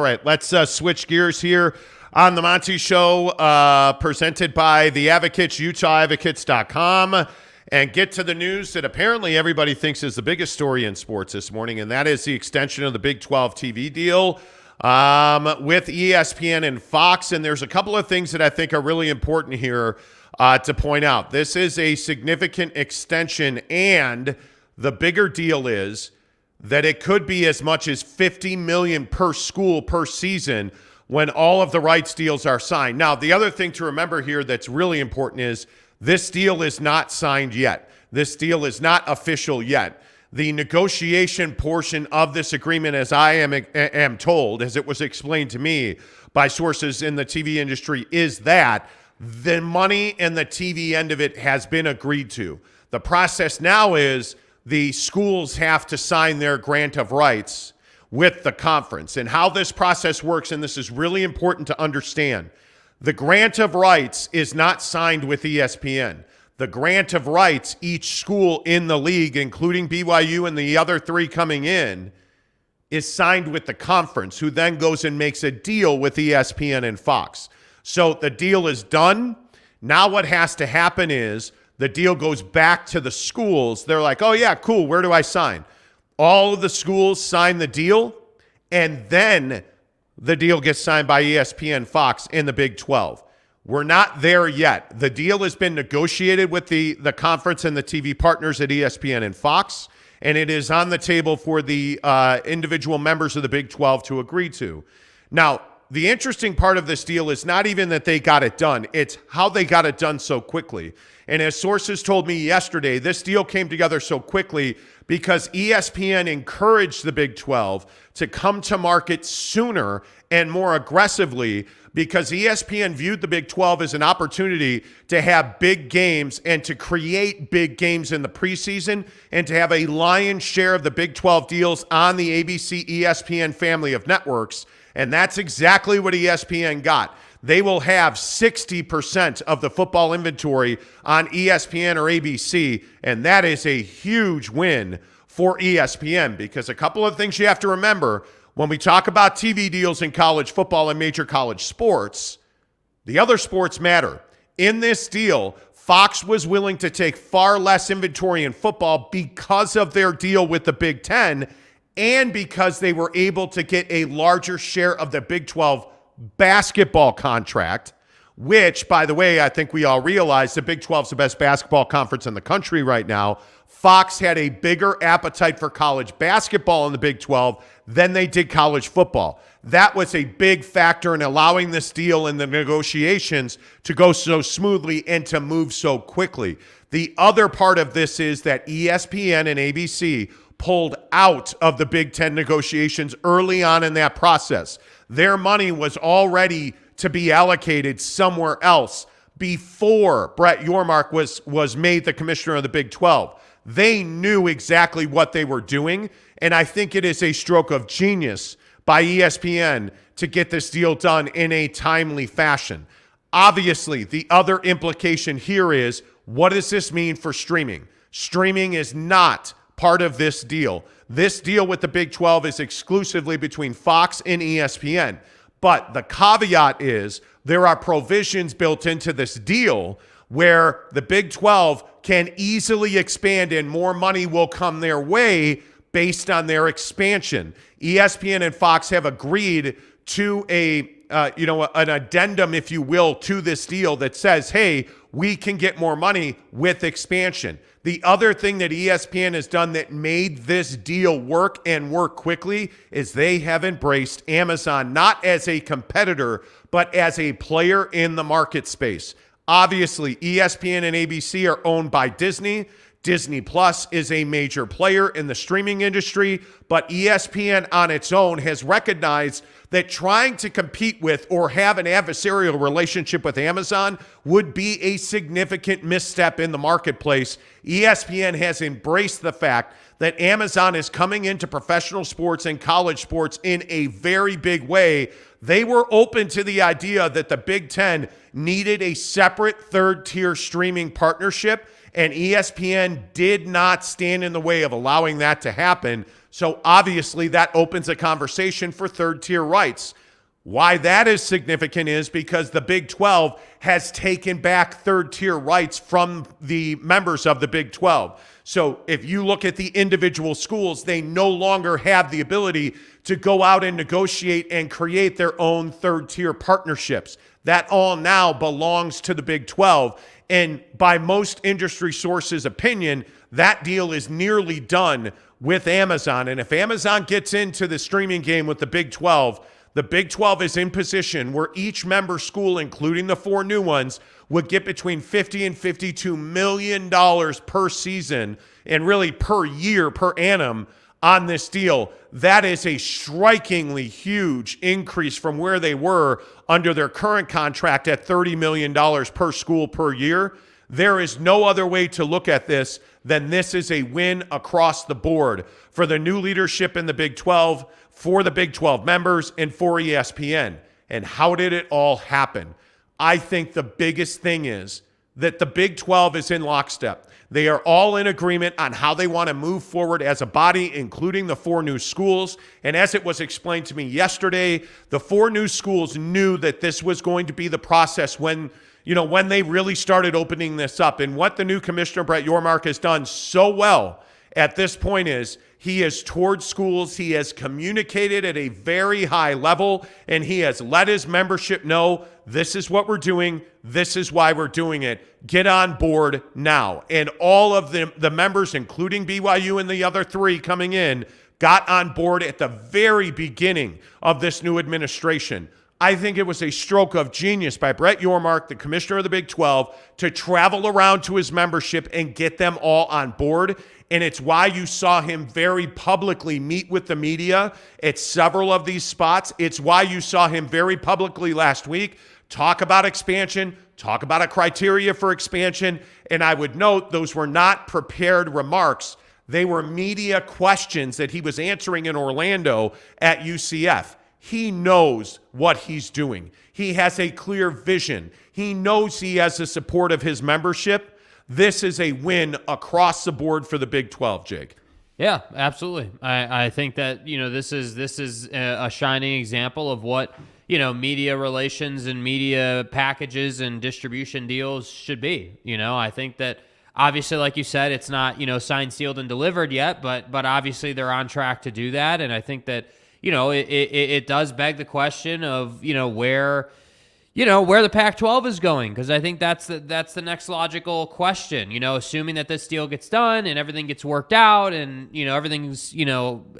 right, let's switch gears here on the Monty Show, presented by The Advocates, UtahAdvocates.com, and get to the news that apparently everybody thinks is the biggest story in sports this morning, and that is the extension of the Big 12 TV deal with ESPN and Fox. And there's a couple of things that I think are really important here to point out. This is a significant extension, and the bigger deal is that it could be as much as $50 million per school per season when all of the rights deals are signed. Now, the other thing to remember here that's really important is this deal is not signed yet. This deal is not official yet. The negotiation portion of this agreement, as I am told, as it was explained to me by sources in the TV industry, is that the money and the TV end of it has been agreed to. The process now is the schools have to sign their grant of rights with the conference. And how this process works, and this is really important to understand, the grant of rights is not signed with ESPN. The grant of rights, each school in the league, including BYU and the other three coming in, is signed with the conference, who then goes and makes a deal with ESPN and Fox. So the deal is done. Now what has to happen is the deal goes back to the schools. They're like, oh, yeah, cool. Where do I sign? All of the schools sign the deal, and then the deal gets signed by ESPN, Fox, and the Big 12. We're not there yet. The deal has been negotiated with the conference and the TV partners at ESPN and Fox, and it is on the table for the individual members of the Big 12 to agree to. Now, the interesting part of this deal is not even that they got it done. It's how they got it done so quickly. And as sources told me yesterday, this deal came together so quickly because ESPN encouraged the Big 12 to come to market sooner and more aggressively, because ESPN viewed the Big 12 as an opportunity to have big games and to create big games in the preseason and to have a lion's share of the Big 12 deals on the ABC ESPN family of networks. And that's exactly what ESPN got. They will have 60% of the football inventory on ESPN or ABC, and that is a huge win for ESPN, because a couple of things you have to remember when we talk about TV deals in college football and major college sports, the other sports matter. In this deal, Fox was willing to take far less inventory in football because of their deal with the Big Ten and because they were able to get a larger share of the Big 12 basketball contract, which, by the way, I think we all realize the Big 12 is the best basketball conference in the country right now. Fox had a bigger appetite for college basketball in the Big 12 than they did college football. That was a big factor in allowing this deal and the negotiations to go so smoothly and to move so quickly. The other part of this is that ESPN and ABC pulled out of the Big Ten negotiations early on in that process. Their money was already to be allocated somewhere else before Brett Yormark was made the commissioner of the Big 12. They knew exactly what they were doing, and I think it is a stroke of genius by ESPN to get this deal done in a timely fashion. Obviously, the other implication here is, what does this mean for streaming? Streaming is not part of this deal. This deal with the Big 12 is exclusively between Fox and ESPN. But the caveat is there are provisions built into this deal where the Big 12 can easily expand and more money will come their way based on their expansion. ESPN and Fox have agreed to an addendum, if you will, to this deal that says, hey, we can get more money with expansion. The other thing that ESPN has done that made this deal work and work quickly is they have embraced Amazon not as a competitor, but as a player in the market space. Obviously, ESPN and ABC are owned by Disney. Disney Plus is a major player in the streaming industry, but ESPN on its own has recognized that trying to compete with or have an adversarial relationship with Amazon would be a significant misstep in the marketplace. ESPN has embraced the fact that Amazon is coming into professional sports and college sports in a very big way. They were open to the idea that the Big Ten needed a separate third-tier streaming partnership, and ESPN did not stand in the way of allowing that to happen. So obviously that opens a conversation for third-tier rights. Why that is significant is because the Big 12 has taken back third-tier rights from the members of the Big 12. So if you look at the individual schools, they no longer have the ability to go out and negotiate and create their own third-tier partnerships. That all now belongs to the Big 12. And by most industry sources' opinion, that deal is nearly done with Amazon. And if Amazon gets into the streaming game with the Big 12 is in position where each member school, including the 4 new ones, would get between $50 and $52 million per season and really per year, per annum on this deal. That is a strikingly huge increase from where they were under their current contract at $30 million per school per year. There is no other way to look at this than this is a win across the board for the new leadership in the Big 12, for the Big 12 members, and for ESPN. And how did it all happen? I think the biggest thing is that the Big 12 is in lockstep. They are all in agreement on how they want to move forward as a body, including the 4 new schools. And as it was explained to me yesterday, the 4 new schools knew that this was going to be the process when they really started opening this up. And what the new commissioner, Brett Yormark, has done so well at this point is he has toured schools, he has communicated at a very high level, and he has let his membership know this is what we're doing, this is why we're doing it. Get on board now. And all of the members, including BYU and the other 3 coming in, got on board at the very beginning of this new administration. I think it was a stroke of genius by Brett Yormark, the commissioner of the Big 12, to travel around to his membership and get them all on board. And it's why you saw him very publicly meet with the media at several of these spots. It's why you saw him very publicly last week talk about expansion, talk about a criteria for expansion. And I would note those were not prepared remarks. They were media questions that he was answering in Orlando at UCF. He knows what he's doing. He has a clear vision. He knows he has the support of his membership. This is a win across the board for the Big 12, Jake. Yeah, absolutely. I think that, this is a shining example of what, media relations and media packages and distribution deals should be. I think that obviously, like you said, it's not, signed, sealed, and delivered yet, but obviously they're on track to do that. And I think that, it does beg the question of, where the Pac-12 is going, because I think that's the next logical question. Assuming that this deal gets done and everything gets worked out and everything's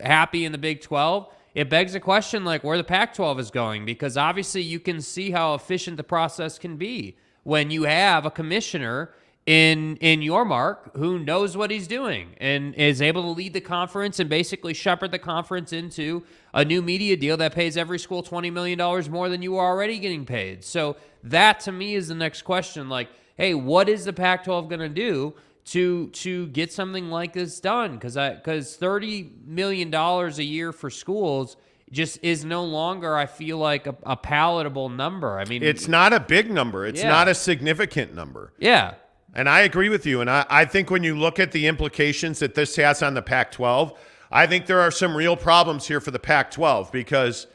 happy in the Big 12, it begs the question like where the Pac-12 is going, because obviously you can see how efficient the process can be when you have a commissioner in Yormark who knows what he's doing and is able to lead the conference and basically shepherd the conference into a new media deal that pays every school $20 million more than you are already getting paid. So that to me is the next question. Like, hey, what is the Pac-12 going to do to get something like this done? Because $30 million a year for schools just is no longer, I feel like, a palatable number. I mean, it's not a big number. It's not a significant number. Yeah. And I agree with you. And I think when you look at the implications that this has on the Pac-12, I think there are some real problems here for the Pac-12 because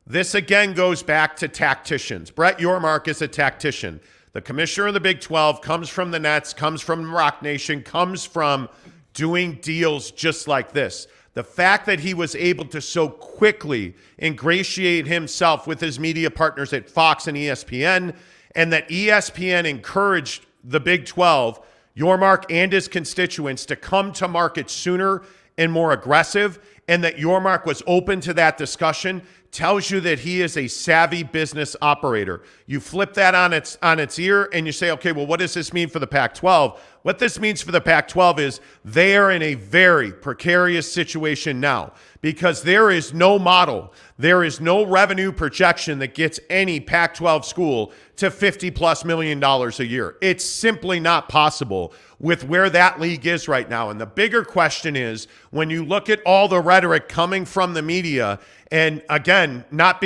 this again goes back to tacticians. Brett Yormark is a tactician. The commissioner of the Big 12 comes from the Nets, comes from Rock Nation, comes from doing deals just like this. The fact that he was able to so quickly ingratiate himself with his media partners at Fox and ESPN, and that ESPN encouraged the Big 12, Yormark and his constituents, to come to market sooner and more aggressive, and that Yormark was open to that discussion, tells you that he is a savvy business operator. You flip that on its ear and you say, okay, well, what does this mean for the Pac-12? What this means for the Pac-12 is they are in a very precarious situation now because there is no model, there is no revenue projection that gets any Pac-12 school to $50+ million a year. It's simply not possible with where that league is right now. And the bigger question is, when you look at all the rhetoric coming from the media And again, not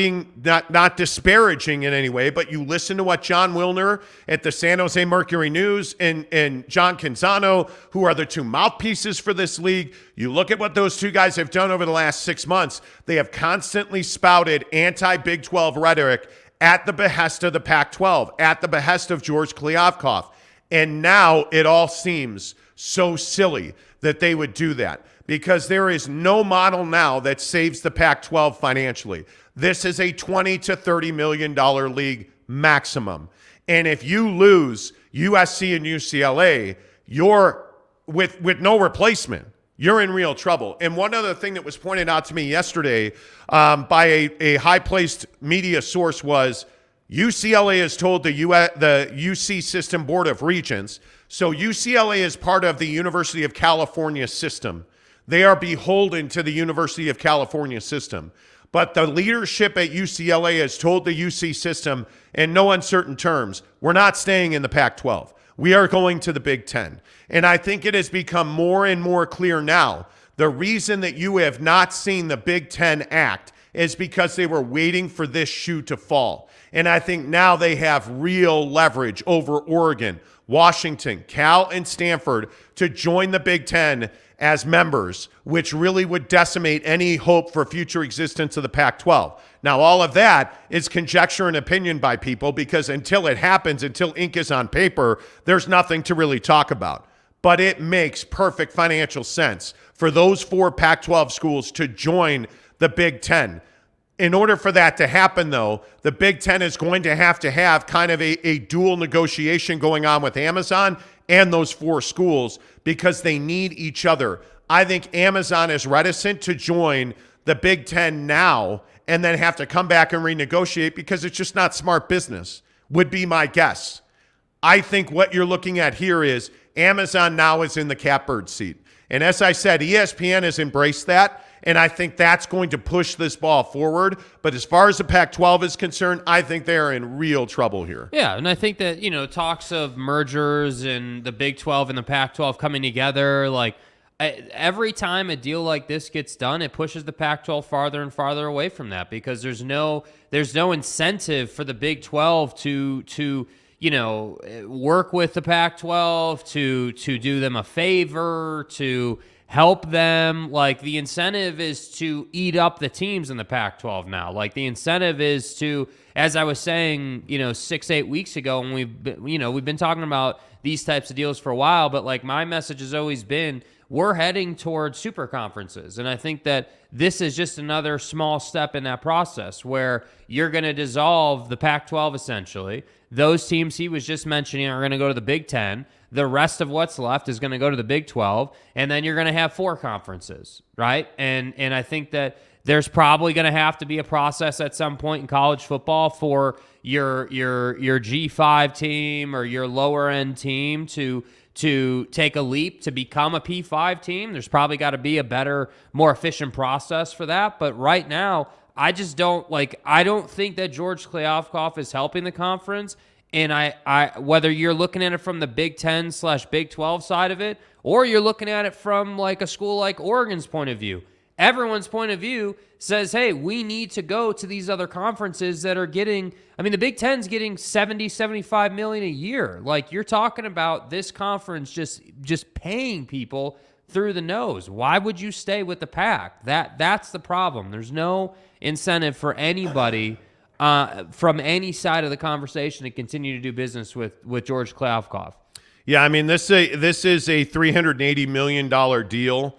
disparaging in any way, but you listen to what John Wilner at the San Jose Mercury News and John Canzano, who are the two mouthpieces for this league. You look at what those two guys have done over the last 6 months. They have constantly spouted anti-Big 12 rhetoric at the behest of the Pac-12, at the behest of George Kliavkoff. And now it all seems so silly that they would do that, because there is no model now that saves the Pac-12 financially. This is a $20 to $30 million league maximum. And if you lose USC and UCLA, you're with no replacement. You're in real trouble. And one other thing that was pointed out to me yesterday by a high-placed media source was UCLA has told the UC System Board of Regents, so UCLA is part of the University of California system. They are beholden to the University of California system. But the leadership at UCLA has told the UC system in no uncertain terms, we're not staying in the Pac-12. We are going to the Big Ten. And I think it has become more and more clear now. The reason that you have not seen the Big Ten act is because they were waiting for this shoe to fall. And I think now they have real leverage over Oregon, Washington, Cal, and Stanford to join the Big Ten as members, which really would decimate any hope for future existence of the Pac-12. Now, all of that is conjecture and opinion by people, because until it happens, until ink is on paper, there's nothing to really talk about. But it makes perfect financial sense for those 4 Pac-12 schools to join the Big Ten. In order for that to happen, though, the Big Ten is going to have kind of a dual negotiation going on with Amazon and those 4 schools, because they need each other. I think Amazon is reticent to join the Big Ten now and then have to come back and renegotiate, because it's just not smart business, would be my guess. I think what you're looking at here is Amazon now is in the catbird seat. And as I said, ESPN has embraced that, and I think that's going to push this ball forward. But as far as the Pac-12 is concerned, I think they are in real trouble here. Yeah, and I think that, talks of mergers and the Big 12 and the Pac-12 coming together, every time a deal like this gets done, it pushes the Pac-12 farther and farther away from that, because there's no incentive for the Big 12 to work with the Pac-12, to do them a favor, to help them. The incentive is to eat up the teams in the Pac-12 now. The incentive is to, as I was saying, 6-8 weeks ago, and we've been talking about these types of deals for a while, but my message has always been, we're heading towards super conferences. And I think that this is just another small step in that process, where you're going to dissolve the Pac-12 essentially. Those teams he was just mentioning are going to go to the Big Ten. The rest of what's left is going to go to the Big 12, and then you're going to have 4 conferences, right? And I think that there's probably going to have to be a process at some point in college football for your G5 team or your lower end team to take a leap to become a P5 team. There's probably got to be a better, more efficient process for that. But right now, I just don't I don't think that George Kliavkoff is helping the conference. And I whether you're looking at it from the Big 10/Big 12 side of it, or you're looking at it from a school like Oregon's point of view, everyone's point of view says, hey, we need to go to these other conferences that are getting, the Big Ten's getting 75 million a year. You're talking about this conference just paying people through the nose. Why would you stay with the Pac? That's the problem. There's no incentive for anybody from any side of the conversation to continue to do business with George Kliavkoff. Yeah, this is a $380 million deal.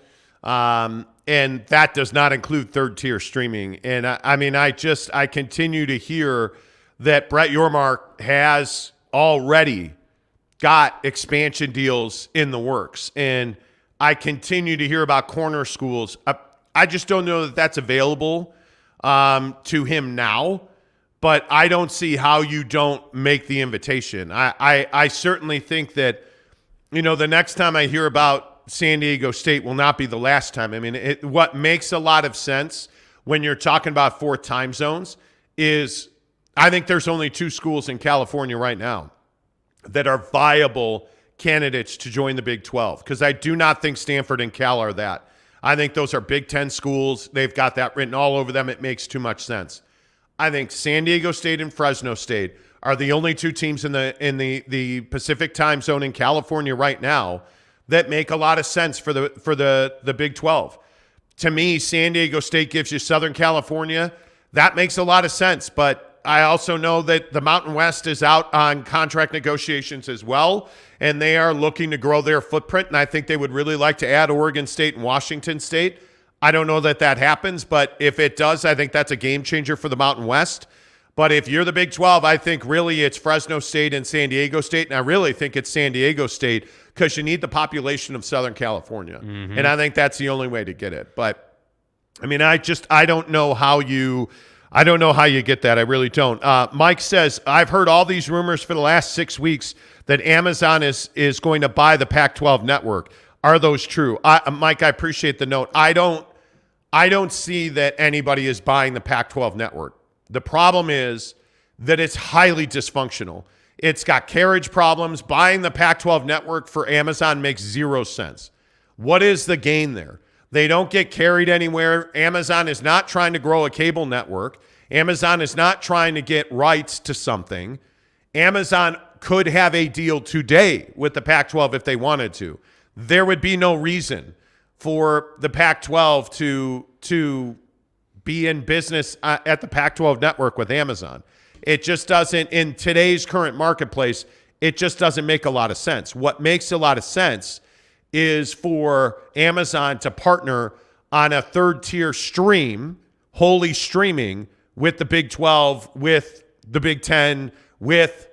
And that does not include third-tier streaming. And I continue to hear that Brett Yormark has already got expansion deals in the works. And I continue to hear about corner schools. I just don't know that that's available to him now. But I don't see how you don't make the invitation. I certainly think that, the next time I hear about San Diego State will not be the last time. What makes a lot of sense when you're talking about 4 time zones is I think there's only 2 schools in California right now that are viable candidates to join the Big 12, because I do not think Stanford and Cal are that. I think those are Big Ten schools. They've got that written all over them. It makes too much sense. I think San Diego State and Fresno State are the only two teams in the Pacific time zone in California right now that make a lot of sense for the Big 12. To me, San Diego State gives you Southern California. That makes a lot of sense, but I also know that the Mountain West is out on contract negotiations as well, and they are looking to grow their footprint, and I think they would really like to add Oregon State and Washington State. I don't know that happens, but if it does, I think that's a game changer for the Mountain West. But if you're the Big 12, I think really it's Fresno State and San Diego State, and I really think it's San Diego State because you need the population of Southern California, and I think that's the only way to get it. But I mean, I don't know how you get that. I really don't. Mike says, I've heard all these rumors for the last 6 weeks that Amazon is going to buy the Pac-12 network. Are those true? Mike, I appreciate the note. I don't see that anybody is buying the Pac-12 network. The problem is that it's highly dysfunctional. It's got carriage problems. Buying the Pac-12 network for Amazon makes zero sense. What is the gain there? They don't get carried anywhere. Amazon is not trying to grow a cable network. Amazon is not trying to get rights to something. Amazon could have a deal today with the Pac-12 if they wanted to. There would be no reason for the Pac-12 to be in business at the Pac-12 network with Amazon. It just doesn't, in today's current marketplace, it just doesn't make a lot of sense. What makes a lot of sense is for Amazon to partner on a third-tier stream, wholly streaming, with the Big 12, with the Big 10, with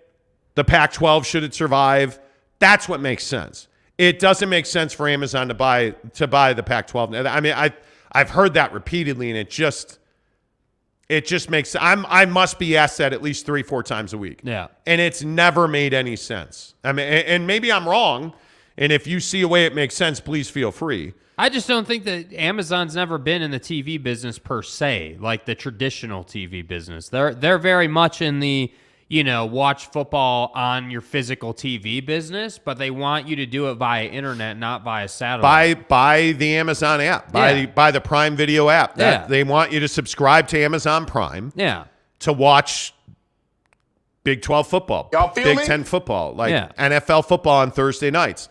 the Pac-12 should it survive. That's what makes sense. It doesn't make sense for Amazon to buy the Pac-12. I mean, I've heard that repeatedly, and it just makes. I must be asked that at least 3-4 times a week. Yeah, and it's never made any sense. I mean, and maybe I'm wrong. And if you see a way it makes sense, please feel free. I just don't think that Amazon's never been in the TV business per se, like the traditional TV business. They're very much in the, watch football on your physical TV business, but they want you to do it via internet, not via satellite. Buy the Amazon app. Buy the Prime Video app. They want you to subscribe to Amazon Prime. Yeah. To watch Big 12 football, Y'all feel Big me? 10 football, NFL football on Thursday nights.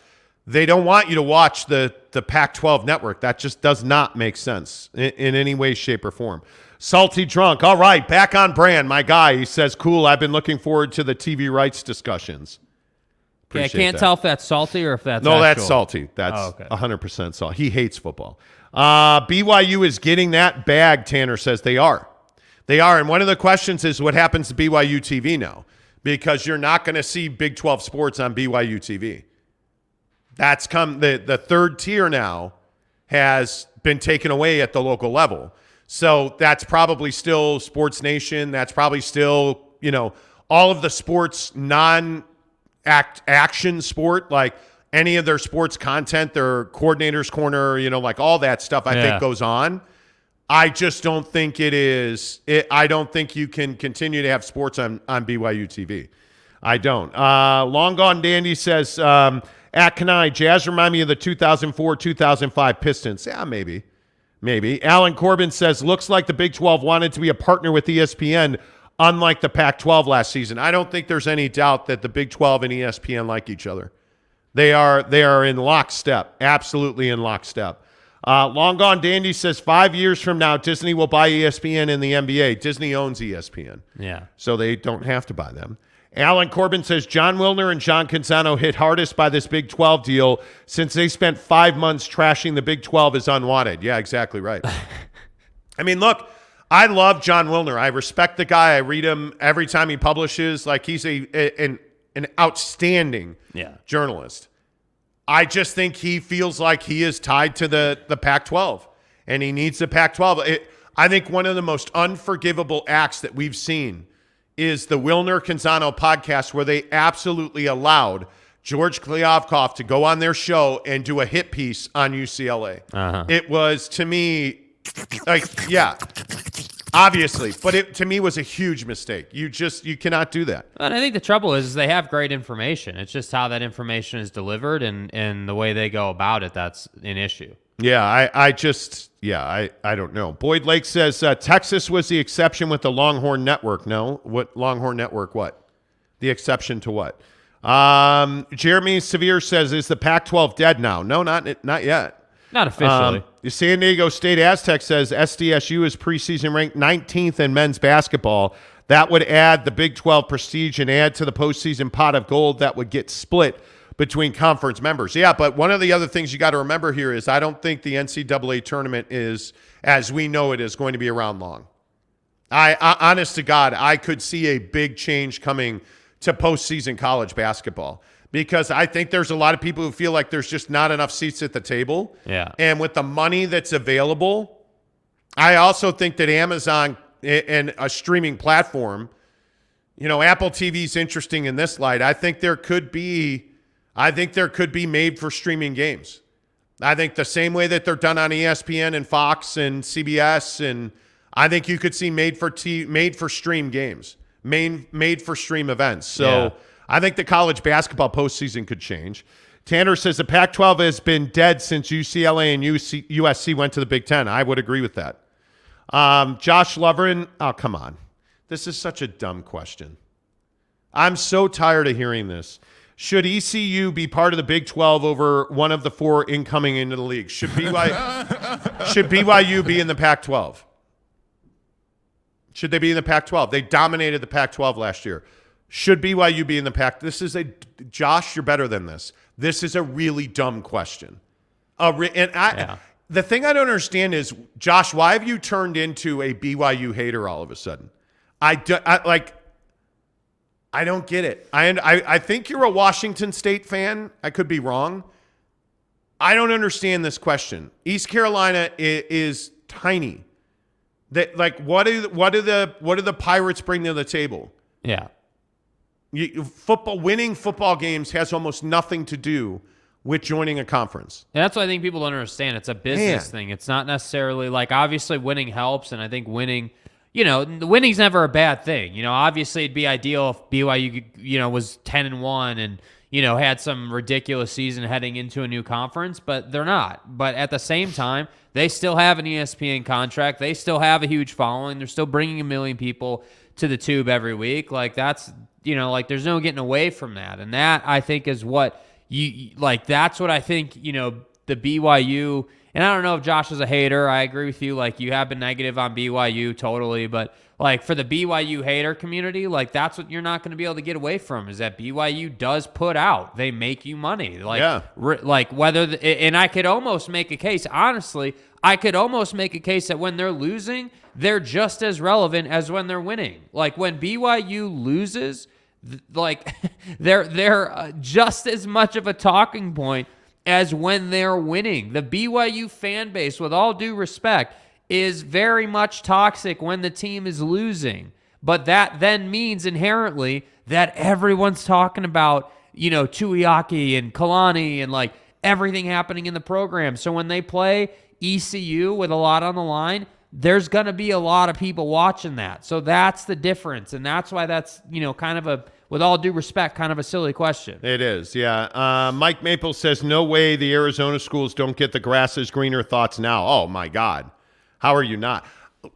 They don't want you to watch the Pac-12 network. That just does not make sense in any way, shape, or form. Salty Drunk. All right, back on brand, my guy. He says, cool, I've been looking forward to the TV rights discussions. I can't tell if that's salty or if that's No, actual. that's salty. That's 100% salty. He hates football. BYU is getting that bag, Tanner says. They are. They are. And one of the questions is what happens to BYU TV now? Because you're not going to see Big 12 sports on BYU TV. That's come, the third tier now has been taken away at the local level. So that's probably still Sports Nation. That's probably still, all of the sports non-action sport, like any of their sports content, their coordinator's corner, like all that stuff I think goes on. I just don't think I don't think you can continue to have sports on BYU TV. I don't. Long Gone Dandy says, at Kenai, Jazz remind me of the 2004-2005 Pistons. Yeah, maybe. Alan Corbin says, looks like the Big 12 wanted to be a partner with ESPN, unlike the Pac-12 last season. I don't think there's any doubt that the Big 12 and ESPN like each other. They are in lockstep, absolutely in lockstep. Long Gone Dandy says 5 years from now, Disney will buy ESPN in the NBA. Disney owns ESPN. Yeah. So they don't have to buy them. Alan Corbin says John Wilner and John Canzano hit hardest by this Big 12 deal since they spent 5 months trashing the Big 12 as unwanted. Yeah, exactly right. I mean, look, I love John Wilner. I respect the guy. I read him every time he publishes. Like, he's an outstanding journalist. I just think he feels like he is tied to the Pac-12, and he needs the Pac-12. I think one of the most unforgivable acts that we've seen is the Wilner-Canzano podcast, where they absolutely allowed George Kliavkoff to go on their show and do a hit piece on UCLA. It was, to me, obviously, but it to me was a huge mistake. You cannot do that. And I think the trouble is they have great information. It's just how that information is delivered and the way they go about it that's an issue. Yeah, I don't know. Boyd Lake says Texas was the exception with the Longhorn Network. No, what Longhorn Network? What? The exception to what? Jeremy Sevier says, is the Pac-12 dead now? No, not yet. Not officially. The San Diego State Aztec says SDSU is preseason ranked 19th in men's basketball. That would add the Big 12 prestige and add to the postseason pot of gold that would get split between conference members. Yeah, but one of the other things you got to remember here is I don't think the NCAA tournament is, as we know it, is going to be around long. I honest to God, I could see a big change coming to postseason college basketball because I think there's a lot of people who feel like there's just not enough seats at the table. Yeah. And with the money that's available, I also think that Amazon and a streaming platform, Apple TV is interesting in this light. I think there could be made for streaming games. I think the same way that they're done on ESPN and Fox and CBS, and I think you could see made for stream games, made for stream events. So yeah. I think the college basketball postseason could change. Tanner says the Pac-12 has been dead since UCLA and USC went to the Big Ten. I would agree with that. Josh Lovren, oh, come on. This is such a dumb question. I'm so tired of hearing this. Should ECU be part of the Big 12 over one of the four incoming into the league? Should BYU be in the Pac-12? Should they be in the Pac-12? They dominated the Pac-12 last year. Should BYU be in the Pac? Josh, you're better than this. This is a really dumb question. The thing I don't understand is, Josh, why have you turned into a BYU hater all of a sudden? I don't get it. I think you're a Washington State fan. I could be wrong. I don't understand this question. East Carolina is tiny. What do the Pirates bring to the table? Yeah. Winning football games has almost nothing to do with joining a conference. And that's what I think people don't understand. It's a business thing. It's not necessarily obviously winning helps, and I think winning. Winning's never a bad thing. Obviously it'd be ideal if BYU, was 10-1 and, had some ridiculous season heading into a new conference, but they're not. But at the same time, they still have an ESPN contract. They still have a huge following. They're still bringing 1 million people to the tube every week. That's, there's no getting away from that. And that, I think, is what that's what I think, the BYU. And I don't know if Josh is a hater. I agree with you. You have been negative on BYU totally. But, for the BYU hater community, that's what you're not going to be able to get away from is that BYU does put out. They make you money. And I could almost make a case, honestly, that when they're losing, they're just as relevant as when they're winning. When BYU loses, they're just as much of a talking point as when they're winning. The BYU fan base, with all due respect, is very much toxic when the team is losing. But that then means inherently that everyone's talking about, Tuiaki and Kalani and everything happening in the program. So when they play ECU with a lot on the line, there's going to be a lot of people watching that. So that's the difference. And that's why that's, kind of with all due respect, kind of a silly question. It is, yeah. Mike Maple says, no way the Arizona schools don't get the grass is greener thoughts now. Oh, my God. How are you not?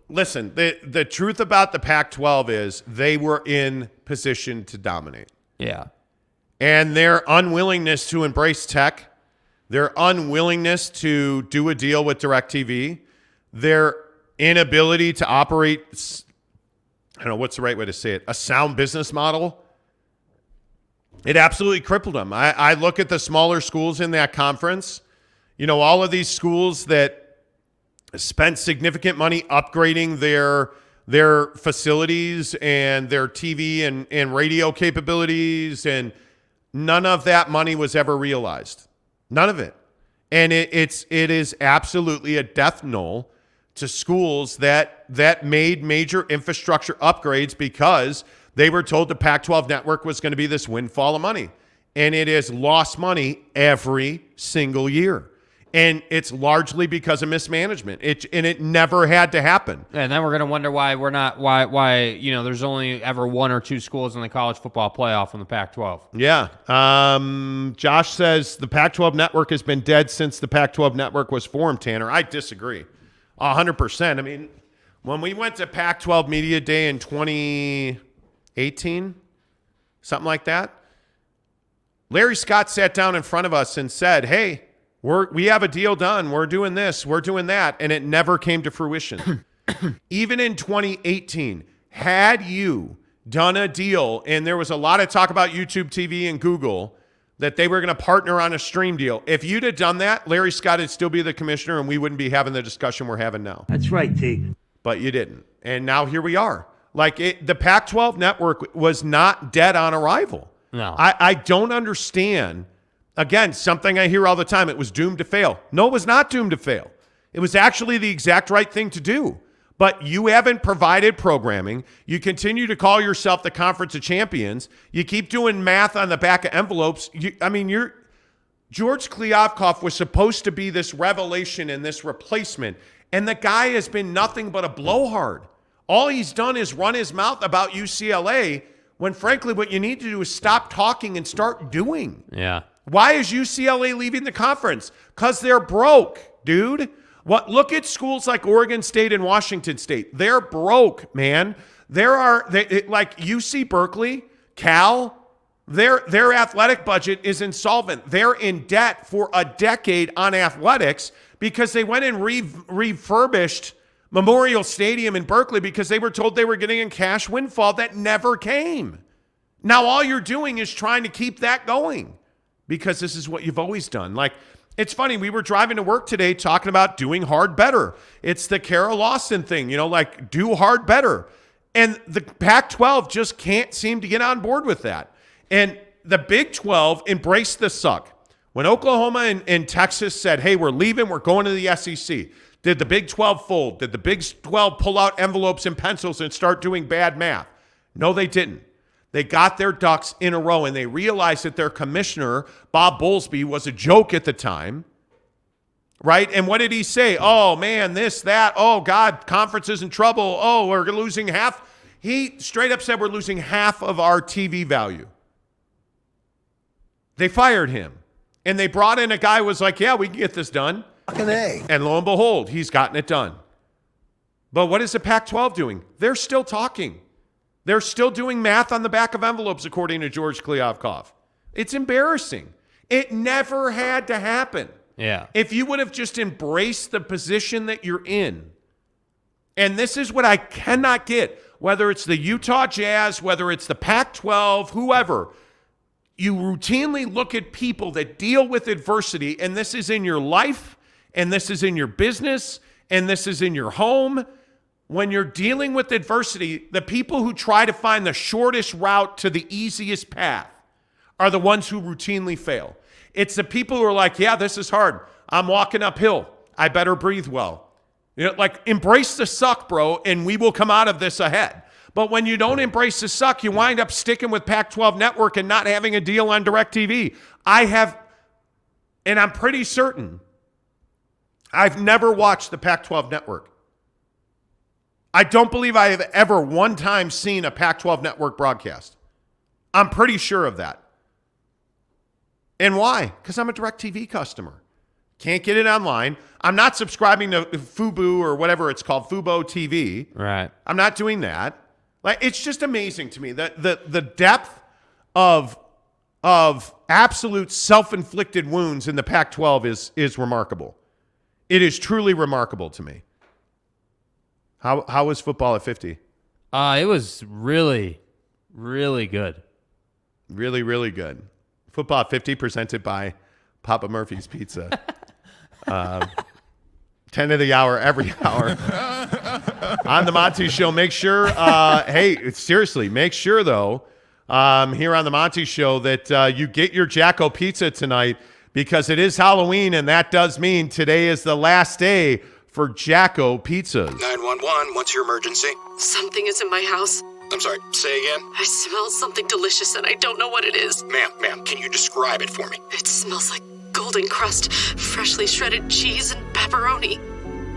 Listen, the truth about the Pac-12 is they were in position to dominate. Yeah. And their unwillingness to embrace tech, their unwillingness to do a deal with DirecTV, their inability to operate, I don't know, what's the right way to say it, a sound business model, it absolutely crippled them. I look at the smaller schools in that conference, all of these schools that spent significant money upgrading their facilities and their TV and radio capabilities, and none of that money was ever realized. None of it. And it is absolutely a death knell to schools that made major infrastructure upgrades because they were told the Pac-12 network was going to be this windfall of money. And it has lost money every single year. And it's largely because of mismanagement. It never had to happen. And then we're going to wonder why there's only ever one or two schools in the college football playoff from the Pac-12. Yeah. Josh says the Pac-12 network has been dead since the Pac-12 network was formed, Tanner. I disagree 100%. I mean, when we went to Pac-12 Media Day in 2018, something like that, Larry Scott sat down in front of us and said, hey, we have a deal done. We're doing this. We're doing that. And it never came to fruition. Even in 2018, had you done a deal, and there was a lot of talk about YouTube TV and Google, that they were going to partner on a stream deal. If you'd have done that, Larry Scott would still be the commissioner, and we wouldn't be having the discussion we're having now. That's right, T. But you didn't. And now here we are. The Pac-12 network was not dead on arrival. No. I don't understand. Again, something I hear all the time, it was doomed to fail. No, it was not doomed to fail. It was actually the exact right thing to do. But you haven't provided programming. You continue to call yourself the Conference of Champions. You keep doing math on the back of envelopes. George Kliavkoff was supposed to be this revelation and this replacement, and the guy has been nothing but a blowhard. All he's done is run his mouth about UCLA when, frankly, what you need to do is stop talking and start doing. Yeah. Why is UCLA leaving the conference? Because they're broke, dude. Look at schools like Oregon State and Washington State. They're broke, man. Like UC Berkeley, Cal, their athletic budget is insolvent. They're in debt for a decade on athletics because they went and refurbished Memorial Stadium in Berkeley because they were told they were getting a cash windfall that never came. Now all you're doing is trying to keep that going, because this is what you've always done. It's funny, we were driving to work today talking about doing hard better. It's the Carol Lawson thing, do hard better. And the Pac-12 just can't seem to get on board with that. And the Big 12 embraced the suck. When Oklahoma and Texas said, hey, we're leaving, we're going to the SEC, did the Big 12 fold? Did the Big 12 pull out envelopes and pencils and start doing bad math? No, they didn't. They got their ducks in a row, and they realized that their commissioner, Bob Bowlesby, was a joke at the time, right? And what did he say? Oh, man, this, that. Oh, God, conference is in trouble. Oh, we're losing half. He straight up said we're losing half of our TV value. They fired him, and they brought in a guy who was like, yeah, we can get this done. Fucking A. And lo and behold, he's gotten it done. But what is the Pac-12 doing? They're still talking. They're still doing math on the back of envelopes, according to George Kliavkoff. It's embarrassing. It never had to happen. Yeah. If you would have just embraced the position that you're in, and this is what I cannot get, whether it's the Utah Jazz, whether it's the Pac-12, whoever, you routinely look at people that deal with adversity, and this is in your life, and this is in your business, and this is in your home. When you're dealing with adversity, the people who try to find the shortest route to the easiest path are the ones who routinely fail. It's the people who are like, yeah, this is hard. I'm walking uphill. I better breathe well. Embrace the suck, bro, and we will come out of this ahead. But when you don't embrace the suck, you wind up sticking with Pac-12 Network and not having a deal on DirecTV. And I'm pretty certain, I've never watched the Pac-12 Network. I don't believe I have ever one time seen a Pac-12 network broadcast. I'm pretty sure of that. And why? Because I'm a DirecTV customer. Can't get it online. I'm not subscribing to Fubo or whatever it's called, Fubo TV. Right. I'm not doing that. It's just amazing to me that the depth of absolute self-inflicted wounds in the Pac-12 is remarkable. It is truly remarkable to me. How was football at 50? It was really, really good. Really, really good. Football at 50 presented by Papa Murphy's Pizza. 10 of the hour, every hour. On the Monty Show, make sure, seriously, make sure, though, here on the Monty Show that you get your Jacko Pizza tonight, because it is Halloween, and that does mean today is the last day for Jacko Pizzas. 911, what's your emergency? Something is in my house. I'm sorry, say again? I smell something delicious and I don't know what it is. Ma'am, can you describe it for me? It smells like gold golden crust, freshly shredded cheese, and pepperoni.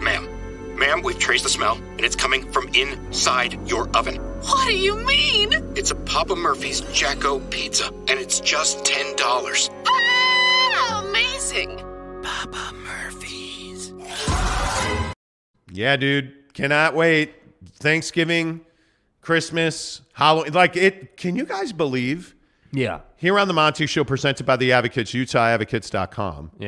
Ma'am, we've traced the smell, and it's coming from inside your oven. What do you mean? It's a Papa Murphy's Jacko pizza, and it's just $10. Ah, amazing. Papa Murphy's. Yeah, dude. Cannot wait. Thanksgiving, Christmas, Halloween. Like it. Can you guys believe? Yeah. Here on the Monty Show, presented by the Advocates, UtahAdvocates.com.